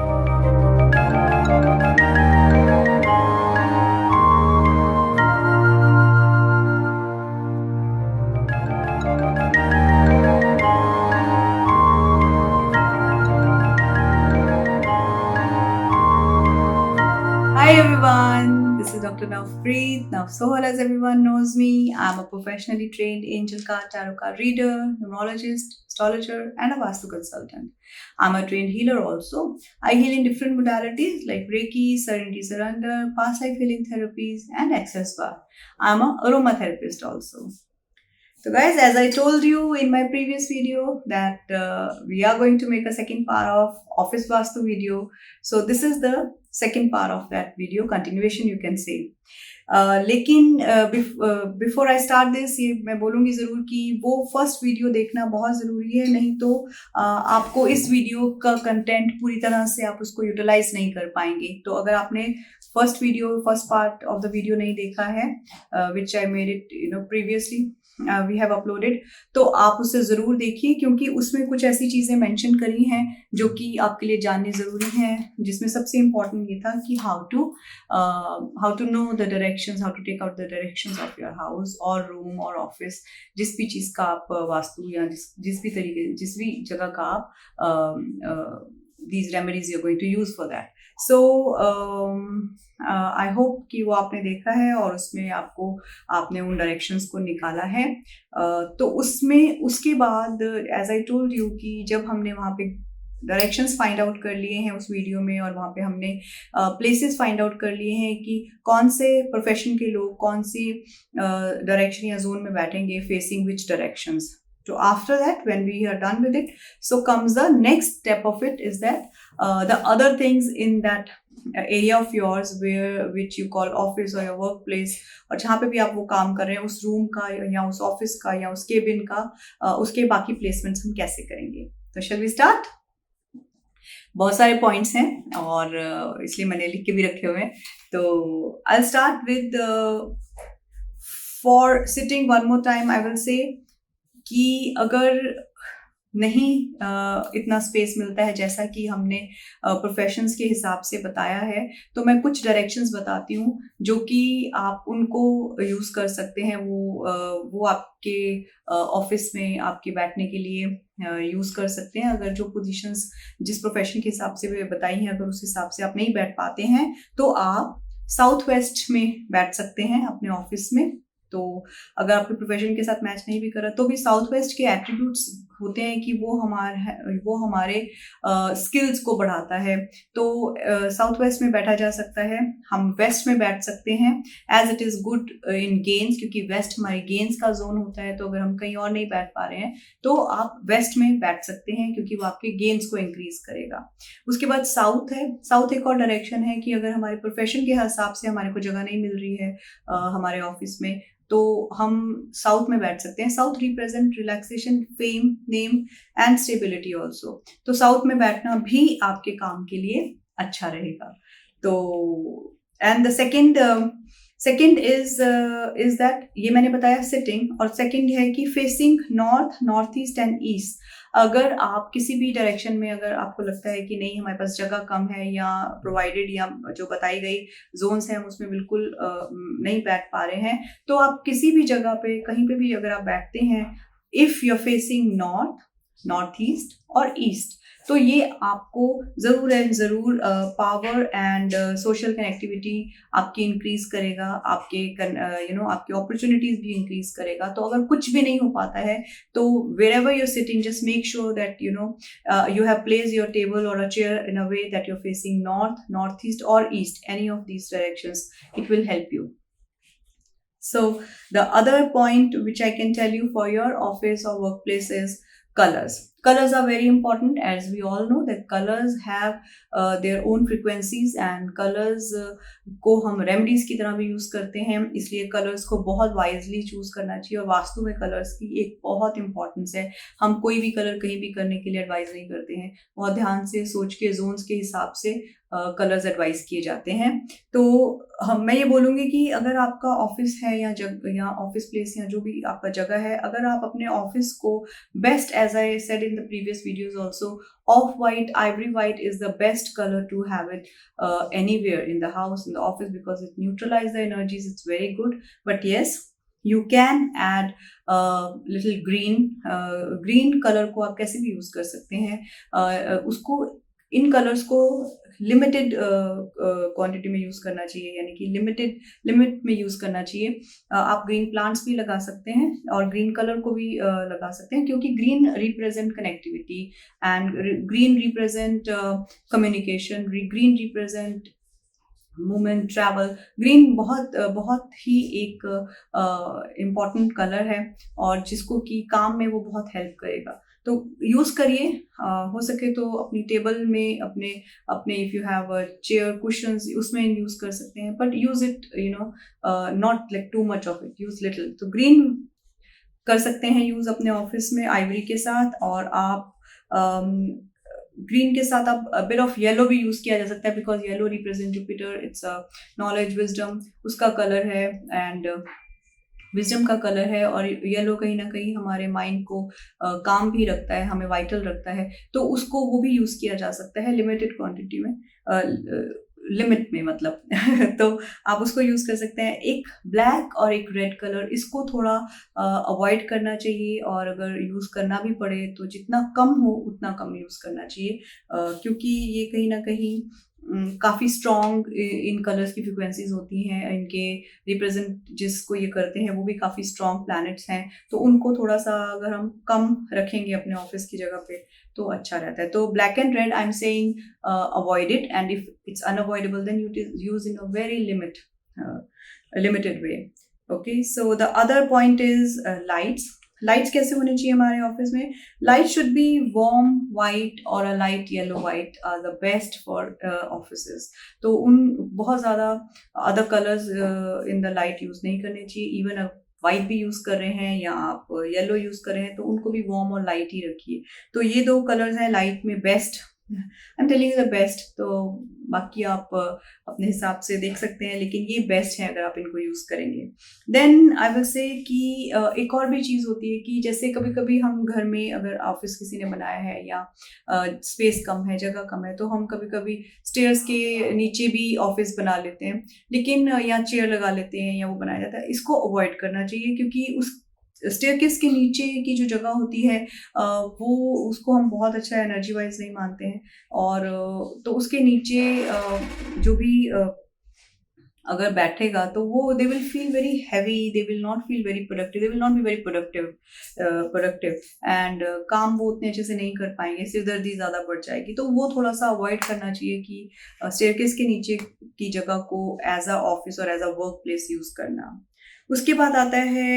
Hi everyone, this is Dr. Navpreet. Now, Sohal, as everyone knows me, I'm a professionally trained angel card, tarot card reader, numerologist, astrologer, and a Vastu consultant. I'm a trained healer also. I heal in different modalities like Reiki, Serenity Surrender, past life healing therapies, and Access Bar. I'm a aromatherapist also. So guys, as I told you in my previous video that we are going to make a second part of Office Vastu video. So this is the second part of that video, continuation you can say. लेकिन before I start this ये मैं बोलूँगी ज़रूर कि वो first video देखना बहुत ज़रूरी है, नहीं तो आपको इस वीडियो का कंटेंट पूरी तरह से आप उसको यूटिलाइज नहीं कर पाएंगे. तो अगर आपने first part of the video नहीं देखा है, which I made it previously we have uploaded, तो आप उसे ज़रूर देखिए क्योंकि उसमें कुछ ऐसी चीज़ें मेंशन करी हैं जो कि आपके लिए जाननी ज़रूरी हैं, जिसमें सबसे इम्पॉर्टेंट ये था कि how to know the directions, how to take out the directions of your house और रूम और ऑफिस, जिस भी चीज़ का आप वास्तु या जिस भी जगह का आप these remedies you're going to use for that. So I hope कि वो आपने देखा है और उसमें आपने उन डायरेक्शंस को निकाला है. तो उसमें उसके बाद एज आई टोल्ड यू कि जब हमने वहाँ पे डायरेक्शंस फाइंड आउट कर लिए हैं उस वीडियो में, और वहाँ पे हमने प्लेसेस फाइंड आउट कर लिए हैं कि कौन से प्रोफेशन के लोग कौन सी डायरेक्शन या जोन में बैठेंगे, facing which directions. So after that, when we are done with it, so comes the next step of it is that the other things in that area of yours which you call office or your workplace, और जहाँ पे भी आप वो काम कर रहे हैं उस रूम का या उस ऑफिस का या उस केबिन का, उसके बाकी प्लेसमेंट्स हम कैसे करेंगे. तो शैल वी स्टार्ट. बहुत सारे पॉइंट्स हैं और इसलिए मैंने लिख के भी रखे हुए हैं. तो I start with for sitting one more time I will say कि अगर नहीं इतना स्पेस मिलता है जैसा कि हमने प्रोफेशंस के हिसाब से बताया है, तो मैं कुछ डायरेक्शंस बताती हूँ जो कि आप उनको यूज़ कर सकते हैं. वो आपके ऑफिस में आपके बैठने के लिए यूज़ कर सकते हैं. अगर जो पोजीशंस जिस प्रोफेशन के हिसाब से बताई हैं, अगर उस हिसाब से आप नहीं बैठ पाते हैं तो आप साउथ वेस्ट में बैठ सकते हैं अपने ऑफिस में. तो अगर आपके प्रोफेशन के साथ मैच नहीं भी कर रहा तो भी साउथ वेस्ट के एट्रीब्यूट्स होते हैं कि वो हमारे स्किल्स को बढ़ाता है. तो साउथ वेस्ट में बैठा जा सकता है. हम वेस्ट में बैठ सकते हैं as it is good in gains, क्योंकि वेस्ट हमारे गेन्स का जोन होता है. तो अगर हम कहीं और नहीं बैठ पा रहे हैं तो आप वेस्ट में बैठ सकते हैं क्योंकि वो आपके गेन्स को इंक्रीज करेगा. उसके बाद साउथ है. साउथ एक और डायरेक्शन है कि अगर हमारे प्रोफेशन के हिसाब से हमारे को जगह नहीं मिल रही है हमारे ऑफिस में, तो हम साउथ में बैठ सकते हैं. South represent relaxation, fame, name and stability also. तो साउथ में बैठना भी आपके काम के लिए अच्छा रहेगा. तो and the second is that, ये मैंने बताया सिटिंग, और सेकेंड है कि facing north, north east and east. अगर आप किसी भी डायरेक्शन में अगर आपको लगता है कि नहीं हमारे पास जगह कम है या प्रोवाइडेड या जो बताई गई जोन्स हैं हम उसमें बिल्कुल नहीं बैठ पा रहे हैं, तो आप किसी भी जगह पे कहीं पे भी अगर आप बैठते हैं, if you are facing north, north east और ईस्ट, तो ये आपको ज़रूर एंड ज़रूर पावर एंड सोशल कनेक्टिविटी आपकी इंक्रीज करेगा, आपके आपकी अपॉर्चुनिटीज़ भी इंक्रीज करेगा. तो अगर कुछ भी नहीं हो पाता है तो wherever you're sitting, just make sure that you have placed your table or a chair in a way that you're facing north, northeast or east, any of these directions. It will help you. So the other point which I can tell you for your office or workplace is colors. Colors are very important, as we all know that colors have their own frequencies, and colors को हम remedies की तरह भी use करते हैं. इसलिए colours को बहुत वाइजली चूज करना चाहिए. और वास्तु में कलर्स की एक बहुत इंपॉर्टेंस है. हम कोई भी कलर कहीं भी करने के लिए एडवाइज नहीं करते हैं. बहुत ध्यान से सोच के जोन्स के हिसाब से कलर्स एडवाइज किए जाते हैं. तो मैं ये बोलूँगी कि अगर आपका ऑफिस है या ऑफिस प्लेस या जो भी आपका जगह है, अगर आप अपने ऑफिस को best, as I said in in the previous videos also, off-white, ivory white is the best color to have it anywhere in the house, in the office, because it neutralizes the energies. It's very good. But yes, you can add little green. Green color को आप कैसे भी use कर सकते हैं. उसको, इन colours को limited quantity में यूज करना चाहिए, यानी कि लिमिट में यूज करना चाहिए. आप ग्रीन प्लांट्स भी लगा सकते हैं और ग्रीन कलर को भी लगा सकते हैं, क्योंकि green represent connectivity and green represent communication, green represent movement, travel. Green बहुत ही एक इम्पॉर्टेंट कलर है और जिसको कि काम में वो बहुत हेल्प करेगा. तो यूज करिए. हो सके तो अपनी टेबल में अपने if you have a chair cushions, उसमें यूज कर सकते हैं, but use it not like too much of it, use little. तो ग्रीन कर सकते हैं यूज अपने ऑफिस में आइवरी के साथ, और आप ग्रीन के साथ आप बिट ऑफ येलो भी यूज किया जा सकता है, because yellow represent Jupiter, it's knowledge, wisdom, उसका कलर है एंड विजडम का कलर है. और येलो कहीं ना कहीं हमारे माइंड को काम भी रखता है, हमें वाइटल रखता है, तो उसको वो भी यूज किया जा सकता है लिमिटेड क्वांटिटी में, लिमिट में मतलब. तो आप उसको यूज कर सकते हैं. एक ब्लैक और एक रेड कलर, इसको थोड़ा अवॉइड करना चाहिए, और अगर यूज करना भी पड़े तो जितना कम हो उतना कम यूज करना चाहिए, क्योंकि ये कहीं ना कहीं काफ़ी स्ट्रॉन्ग इन कलर्स की फ्रिक्वेंसीज होती हैं. इनके रिप्रेजेंट जिसको ये करते हैं वो भी काफ़ी स्ट्रॉन्ग प्लैनेट्स हैं, तो उनको थोड़ा सा अगर हम कम रखेंगे अपने ऑफिस की जगह पे तो अच्छा रहता है. तो black and red I am saying avoid it, and if it's unavoidable then you use in a very limited way. Okay, so the other point is lights कैसे होने चाहिए हमारे ऑफिस में. Light should be warm white और a light yellow white are the best for offices. तो उन बहुत ज़्यादा other colours in the light use नहीं करने चाहिए. इवन आप वाइट भी यूज कर रहे हैं या आप येलो यूज कर रहे हैं तो उनको भी वार्म और लाइट ही रखिए. तो ये दो कलर्स हैं लाइट में best. I am telling you the best. तो बाकी आप अपने हिसाब से देख सकते हैं, लेकिन ये बेस्ट है अगर आप इनको यूज करेंगे. देन आई विल से कि एक और भी चीज़ होती है कि जैसे कभी कभी हम घर में अगर ऑफिस किसी ने बनाया है या स्पेस कम है, जगह कम है, तो हम कभी कभी स्टेयर्स के नीचे भी ऑफिस बना लेते हैं, लेकिन या चेयर लगा लेते हैं या वो बनाया जाता है. इसको अवॉइड करना चाहिए, क्योंकि उस स्टेयरकेस के नीचे की जो जगह होती है वो उसको हम बहुत अच्छा एनर्जी वाइज नहीं मानते हैं. और तो उसके नीचे जो भी अगर बैठेगा तो वो they will feel very heavy, they will not feel very productive, they will not be very productive and काम वो उतने अच्छे से नहीं कर पाएंगे, सिरदर्दी ज़्यादा बढ़ जाएगी. तो वो थोड़ा सा अवॉइड करना चाहिए कि स्टेयरकेस के नीचे की जगह को एज अ ऑफिस और as a work place use करना. उसके बाद आता है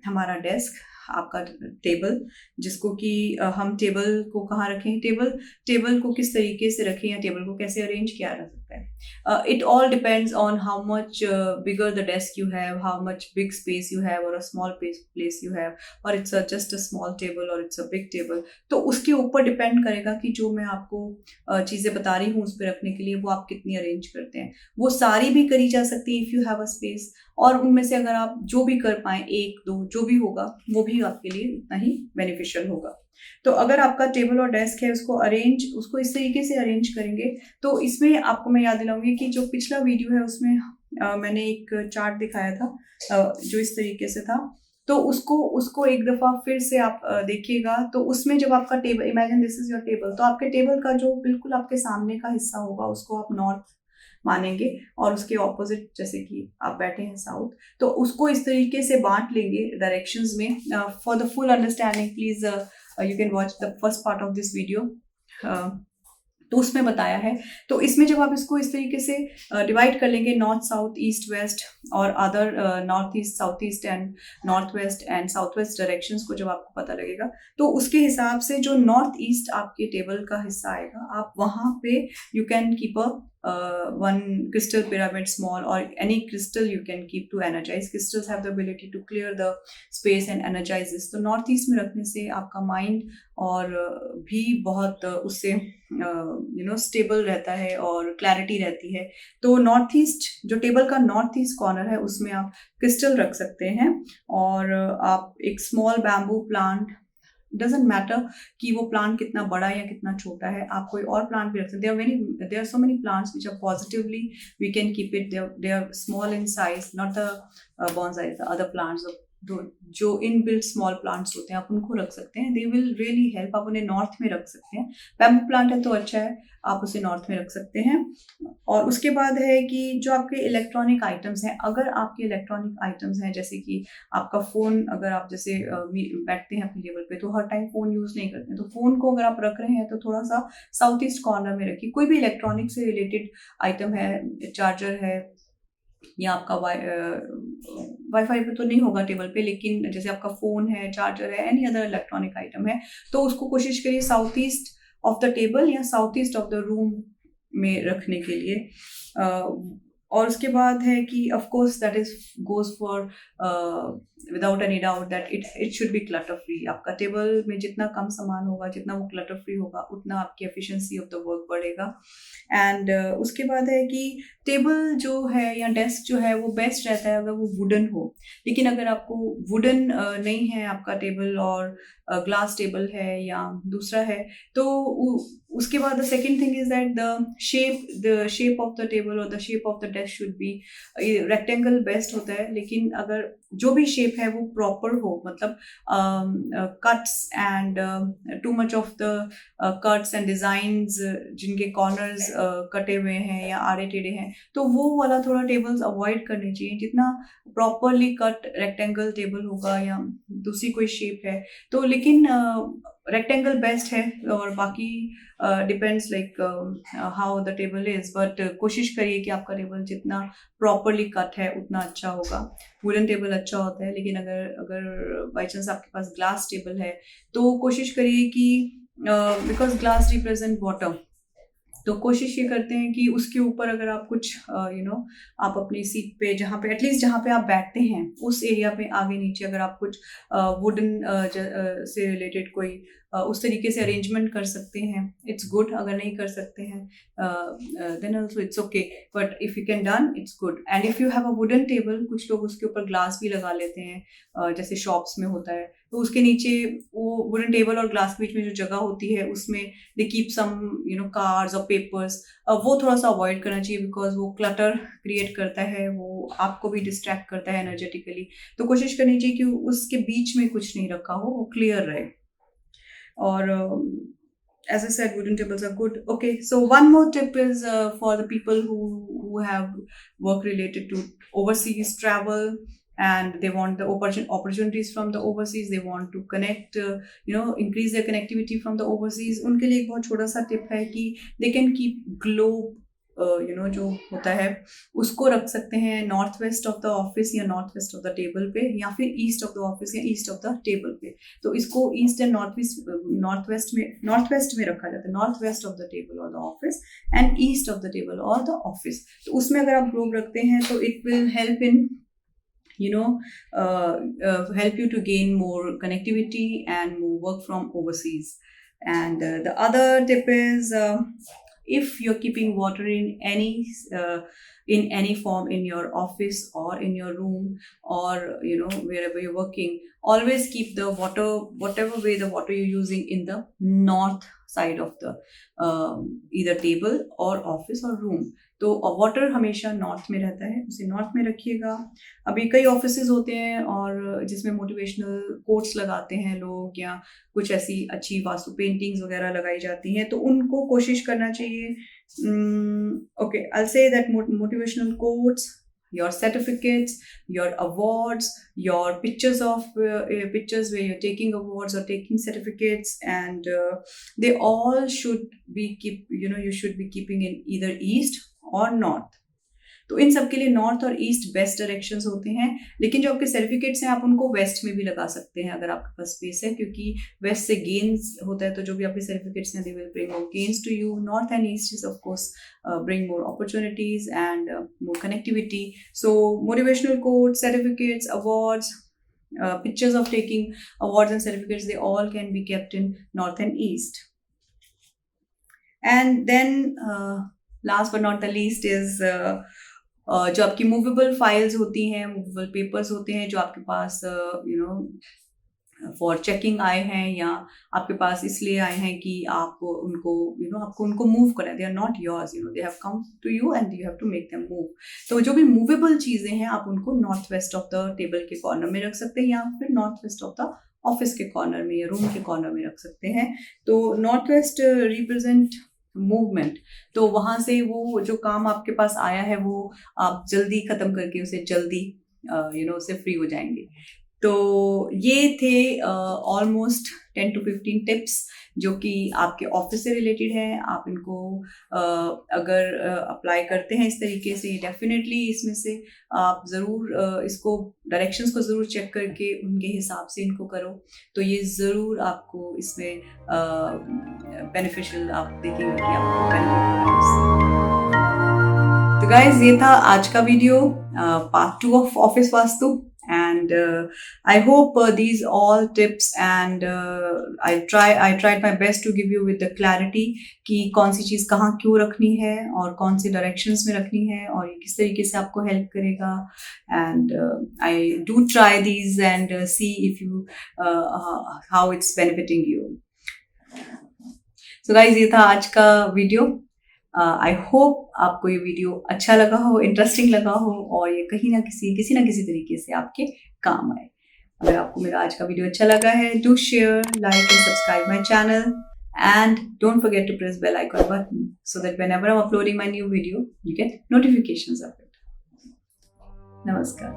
हमारा डेस्क, आपका टेबल, जिसको कि हम टेबल को कहाँ रखें, टेबल को किस तरीके से रखें या टेबल को कैसे अरेंज किया जा सकता है. It all depends on how much bigger the desk you have, how much big space you have, or a small place you have, or it's just a small table or it's a big table. तो उसके ऊपर depend करेगा कि जो मैं आपको चीज़ें बता रही हूँ उस पर रखने के लिए वो आप कितनी अरेंज करते हैं. वो सारी भी करी जा सकती है if you have a space, और उनमें से अगर आप जो भी कर पाएँ, एक दो जो भी होगा वो भी आपके लिए उतना ही बेनिफिशियल होगा. तो अगर आपका टेबल और डेस्क है उसको इस तरीके से अरेंज करेंगे. तो इसमें आपको मैं याद दिलाऊंगी कि जो पिछला वीडियो है उसमें मैंने एक चार्ट दिखाया था जो इस तरीके से था. तो उसको एक दफ़ा फिर से आप देखिएगा. तो उसमें जब आपका table, imagine this is your table, तो आपके टेबल का जो बिल्कुल आपके सामने का हिस्सा होगा उसको आप नॉर्थ मानेंगे, और उसके ऑपोजिट जैसे कि आप बैठे हैं साउथ, तो उसको इस तरीके से बांट लेंगे डायरेक्शंस में. For the full understanding please you can watch the first part of this video. तो उसमें बताया है. तो इसमें जब आप इसको इस तरीके से डिवाइड कर लेंगे, नॉर्थ साउथ ईस्ट वेस्ट और other north east south east and north west and south west directions को जब आपको पता लगेगा, तो उसके हिसाब से जो नॉर्थ ईस्ट आपके टेबल का हिस्सा आएगा, आप वहाँ पे you can keep a one crystal pyramid small, or any crystal you can keep to energize. Crystals have the ability to clear the space and energize this. तो नॉर्थ ईस्ट में रखने से आपका माइंड और भी बहुत उससे स्टेबल रहता है और क्लैरिटी रहती है. तो नॉर्थ ईस्ट, जो टेबल का नॉर्थ ईस्ट कॉर्नर है, उसमें आप क्रिस्टल रख सकते हैं, और आप एक small bamboo plant doesn't matter कि वो प्लांट कितना बड़ा या कितना छोटा है, आप कोई और प्लांट भी रख सकते हैं। There are so many plants which are positively we can keep it, they are small in size, not the bonsai, the other plants जो इन बिल्ट स्मॉल प्लांट्स होते हैं, आप उनको रख सकते हैं, दे विल रियली हेल्प। आप उन्हें नॉर्थ में रख सकते हैं, बैम्बू प्लांट है तो अच्छा है, आप उसे नॉर्थ में रख सकते हैं। और उसके बाद है कि जो आपके इलेक्ट्रॉनिक आइटम्स हैं, अगर आपके इलेक्ट्रॉनिक आइटम्स हैं जैसे कि आपका फ़ोन, अगर आप जैसे बैठते हैं अपनी टेबल पे तो हर टाइम फ़ोन यूज़ नहीं करते हैं, तो फ़ोन को अगर आप रख रहे हैं तो थोड़ा सा साउथ ईस्ट कॉर्नर में रखिए। कोई भी इलेक्ट्रॉनिक से रिलेटेड आइटम है, चार्जर है या आपका वाईफाई पे तो नहीं होगा टेबल पे, लेकिन जैसे आपका फ़ोन है, चार्जर है, एनी अदर इलेक्ट्रॉनिक आइटम है, तो उसको कोशिश करिए south east of the table या south east of the room में रखने के लिए। और उसके बाद है कि of course that is goes for without any doubt that it should be clutter free. आपका टेबल में जितना कम सामान होगा, जितना वो क्लटर फ्री होगा, उतना आपकी एफिशिएंसी ऑफ द वर्क बढ़ेगा। एंड उसके बाद है कि टेबल जो है या डेस्क जो है वो बेस्ट रहता है अगर वो वुडन हो, लेकिन अगर आपको वुडन नहीं है आपका टेबल और ग्लास टेबल है या दूसरा है, तो उसके बाद the second thing is that the shape of the table और the shape of the desk should be rectangle best होता है, लेकिन अगर जो भी शेप है वो प्रॉपर हो, मतलब cuts and too much of the cuts and designs जिनके कॉर्नर्स कटे हुए हैं या आड़े टेढ़े हैं, तो वो वाला थोड़ा टेबल्स अवॉइड करने चाहिए। जितना प्रॉपरली कट रेक्टेंगल टेबल होगा या दूसरी कोई शेप है तो, लेकिन रेक्टेंगल बेस्ट है, और बाकी depends like how the table is, but कोशिश करिए कि आपका टेबल जितना प्रॉपरली कट है उतना अच्छा होगा। वुडन टेबल अच्छा होता है, लेकिन अगर बाई चांस आपके पास ग्लास टेबल है तो कोशिश करिए कि बिकॉज ग्लास रिप्रेजेंट वाटर, तो कोशिश ये करते हैं कि उसके ऊपर अगर आप कुछ आप अपनी सीट पे जहाँ पे एटलीस्ट जहाँ पे आप बैठते हैं उस एरिया पे आगे नीचे अगर आप कुछ वुडन से रिलेटेड कोई उस तरीके से अरेंजमेंट कर सकते हैं, इट्स गुड। अगर नहीं कर सकते हैं then also it's okay, but if you can done it's good. And if you have a wooden table, कुछ लोग उसके ऊपर ग्लास भी लगा लेते हैं जैसे शॉप्स में होता है, तो उसके नीचे वो वुडन टेबल और ग्लास के बीच में जो जगह होती है उसमें दे कीप सम कार्ड्स और पेपर्स, वो थोड़ा सा अवॉइड करना चाहिए बिकॉज वो क्लटर क्रिएट करता है, वो आपको भी डिस्ट्रैक्ट करता है एनर्जेटिकली। तो कोशिश करनी चाहिए कि उसके बीच में कुछ नहीं रखा हो, वो क्लियर रहे। और as I said, wooden tables are good. Okay, so one more tip is for the people who have work related to overseas travel and they want the opportunities from the overseas, they want to connect, increase their connectivity from the overseas. उनके लिए एक बहुत छोटा सा tip है कि they can keep globe जो होता है उसको रख सकते हैं north west of the office या north west of the table पे, या फिर ईस्ट ऑफ द ऑफिस या ईस्ट ऑफ द टेबल पे। तो इसको ईस्ट एंड नॉर्थ वेस्ट में रखा जाता है, north west of the table और the office and east of the table और द ऑफिस। तो उसमें अगर आप ग्लोब रखते हैं तो it will help in help you to gain more connectivity and more work from overseas. And the other tip is if you're keeping water in any form in your office or in your room or wherever you're working, always keep the water, whatever way the water you're using, in the north side of the either table or office or room. तो water हमेशा north में रहता है, उसे north में रखिएगा। अभी कई ऑफिसेज होते हैं और जिसमें मोटिवेशनल कोट्स लगाते हैं लोग, या कुछ ऐसी अच्छी वास्तु पेंटिंग्स वगैरह लगाई जाती हैं, तो उनको कोशिश करना चाहिए। Okay, I'll say that motivational quotes, your certificates, your awards, your pictures where you're taking awards or taking certificates, and they all should be you should be keeping in either east or north. तो इन सब के लिए north और east best directions होते हैं, लेकिन जो आपके सर्टिफिकेट्स हैं आप उनको वेस्ट में भी लगा सकते हैं अगर आपके पास स्पेस है, क्योंकि वेस्ट से गेन्स होता है, तो जो भी आपके सर्टिफिकेट्स हैं they will bring more gains to you. North and east is of course bring more opportunities and more connectivity. So motivational quotes, certificates, awards, pictures of taking awards and certificates, they all can be kept in north and east. And then last but not the least is जो आपकी movable files होती हैं, movable papers होते हैं, जो आपके पास for checking आए हैं या आपके पास इसलिए आए हैं कि आप उनको आपको उनको मूव करना है। They are not yours, they have come to you and you have to make them move. तो जो भी मूवेबल चीज़ें हैं आप उनको north west of the table के कॉर्नर में रख सकते हैं या फिर north west of the office के कॉर्नर में या रूम के कॉर्नर में रख सकते हैं। तो नॉर्थ वेस्ट रिप्रेजेंट मूवमेंट, तो वहाँ से वो जो काम आपके पास आया है वो आप जल्दी ख़त्म करके उसे जल्दी उससे फ्री हो जाएंगे। तो ये थे ऑलमोस्ट 10 to 15 टिप्स जो कि आपके ऑफिस से रिलेटेड है। आप इनको अगर अप्लाई करते हैं इस तरीके से, डेफिनेटली इसमें से आप ज़रूर इसको डायरेक्शंस को ज़रूर चेक करके उनके हिसाब से इनको करो, तो ये ज़रूर आपको इसमें बेनिफिशियल आप देखेंगे कि आपको बेनिफिट होगा इससे। तो गाइज ये था आज का video, part 2 of office vastu. And I hope these all tips and I tried my best to give you with the clarity कि कौन सी चीज़ कहाँ क्यों रखनी है और कौन सी डायरेक्शंस में रखनी है और ये किस तरीके से आपको हेल्प करेगा। And I do try these and see if you how it's benefiting you. So guys ये था आज का वीडियो। आई होप आपको ये वीडियो अच्छा लगा हो, इंटरेस्टिंग लगा हो और ये किसी ना किसी तरीके से आपके काम आए। अगर आपको मेरा आज का वीडियो अच्छा लगा है, do share, like and subscribe my channel and don't forget to press bell icon button so that whenever I'm uploading my new video you get notifications of it. Namaskar.